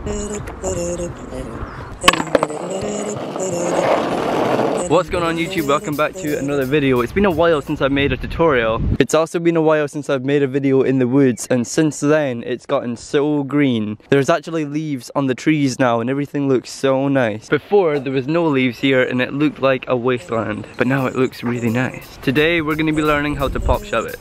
What's going on YouTube? Welcome back to another video. It's been a while since I've made a tutorial. It's also been a while since I've made a video in the woods, and since then it's gotten so green. There's actually leaves on the trees now and everything looks so nice. Before there was no leaves here and it looked like a wasteland, but now it looks really nice. Today we're going to be learning how to Pop-Shuvit.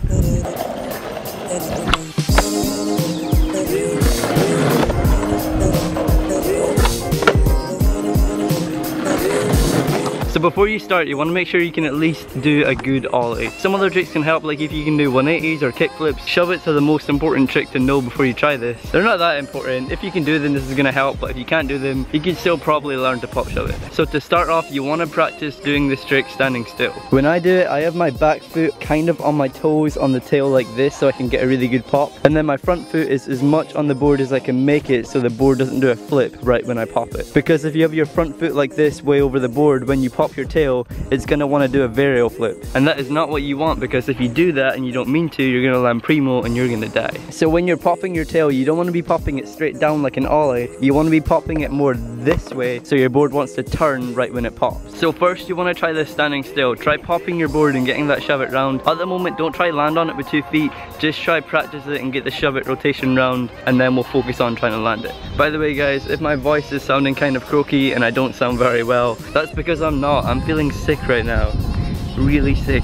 So before you start, you want to make sure you can at least do a good ollie. Some other tricks can help, like if you can do 180s or kickflips. Shuvits are the most important trick to know before you try this. They're not that important. If you can do them, this is going to help, but if you can't do them, you can still probably learn to Pop-Shuvit. So to start off, you want to practice doing this trick standing still. When I do it, I have my back foot kind of on my toes on the tail like this so I can get a really good pop. And then my front foot is as much on the board as I can make it so the board doesn't do a flip right when I pop it. Because if you have your front foot like this way over the board, when you pop your tail, it's going to want to do a varial flip, and that is not what you want, because if you do that and you don't mean to, you're going to land primo and you're going to die. So when you're popping your tail, you don't want to be popping it straight down like an ollie. You want to be popping it more this way so your board wants to turn right when it pops. So first you want to try this standing still. Try popping your board and getting that Shuvit round. At the moment, don't try land on it with 2 feet, just try practice it and get the Shuvit rotation round, and then we'll focus on trying to land it. By the way guys, if my voice is sounding kind of croaky and I don't sound very well, that's because I'm not. I'm feeling sick right now. Really sick.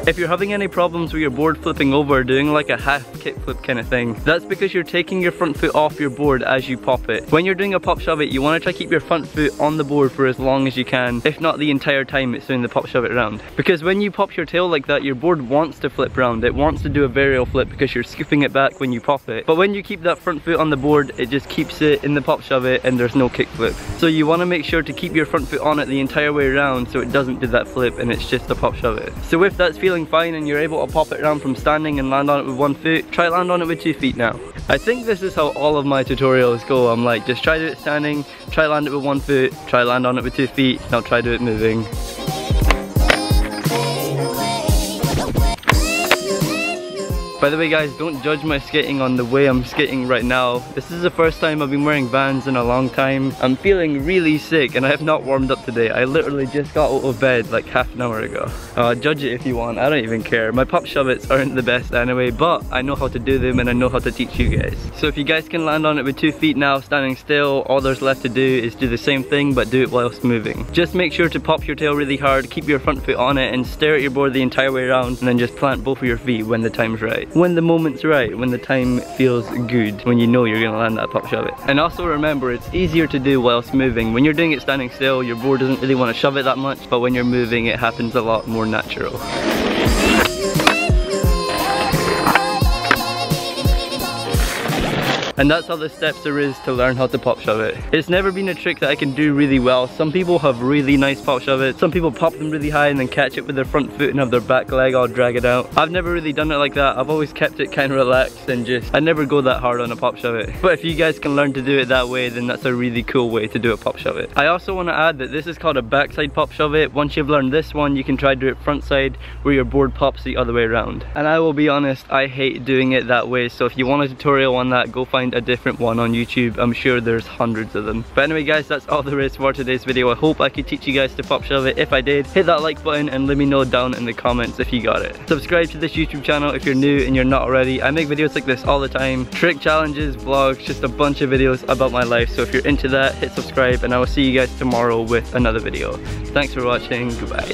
If you're having any problems with your board flipping over, doing like a half kickflip kind of thing, that's because you're taking your front foot off your board as you pop it. When you're doing a Pop-Shuvit, you want to try to keep your front foot on the board for as long as you can, if not the entire time it's doing the Pop-Shuvit round. Because when you pop your tail like that, your board wants to flip round. It wants to do a varial flip because you're scooping it back when you pop it. But when you keep that front foot on the board, it just keeps it in the Pop-Shuvit and there's no kickflip. So you want to make sure to keep your front foot on it the entire way around so it doesn't do that flip and it's just a Pop-Shuvit. So if that's feeling fine and you're able to pop it around from standing and land on it with 1 foot, try land on it with 2 feet now. I think this is how all of my tutorials go. I'm like, just try do it standing, try land it with 1 foot, try land on it with 2 feet, now try do it moving. By the way guys, don't judge my skating on the way I'm skating right now. This is the first time I've been wearing Vans in a long time. I'm feeling really sick and I have not warmed up today. I literally just got out of bed like half an hour ago. Judge it if you want, I don't even care. My Pop-Shuvits aren't the best anyway, but I know how to do them and I know how to teach you guys. So if you guys can land on it with 2 feet now, standing still, all there's left to do is do the same thing but do it whilst moving. Just make sure to pop your tail really hard, keep your front foot on it and stare at your board the entire way around, and then just plant both of your feet when the time's right. When the moment's right, when the time feels good, when you know you're gonna land that Pop-Shuvit. And also remember, it's easier to do whilst moving. When you're doing it standing still, your board doesn't really want to shove it that much, but when you're moving, it happens a lot more natural. And that's all the steps there is to learn how to Pop-Shuvit. It's never been a trick that I can do really well. Some people have really nice Pop-Shuvits. Some people pop them really high and then catch it with their front foot and have their back leg all drag it out. I've never really done it like that. I've always kept it kind of relaxed and I never go that hard on a Pop-Shuvit. But if you guys can learn to do it that way, then that's a really cool way to do a Pop-Shuvit. I also want to add that this is called a backside Pop-Shuvit. Once you've learned this one, you can try to do it front side where your board pops the other way around. And I will be honest, I hate doing it that way. So if you want a tutorial on that, go find a different one on YouTube. I'm sure there's hundreds of them. But anyway guys, that's all there is for today's video. I hope I could teach you guys to Pop-Shuvit. If I did, hit that like button and let me know down in the comments if you got it. Subscribe to this YouTube channel if you're new and you're not already. I make videos like this all the time. Trick challenges, vlogs, just a bunch of videos about my life. So if you're into that, hit subscribe and I will see you guys tomorrow with another video. Thanks for watching. Goodbye.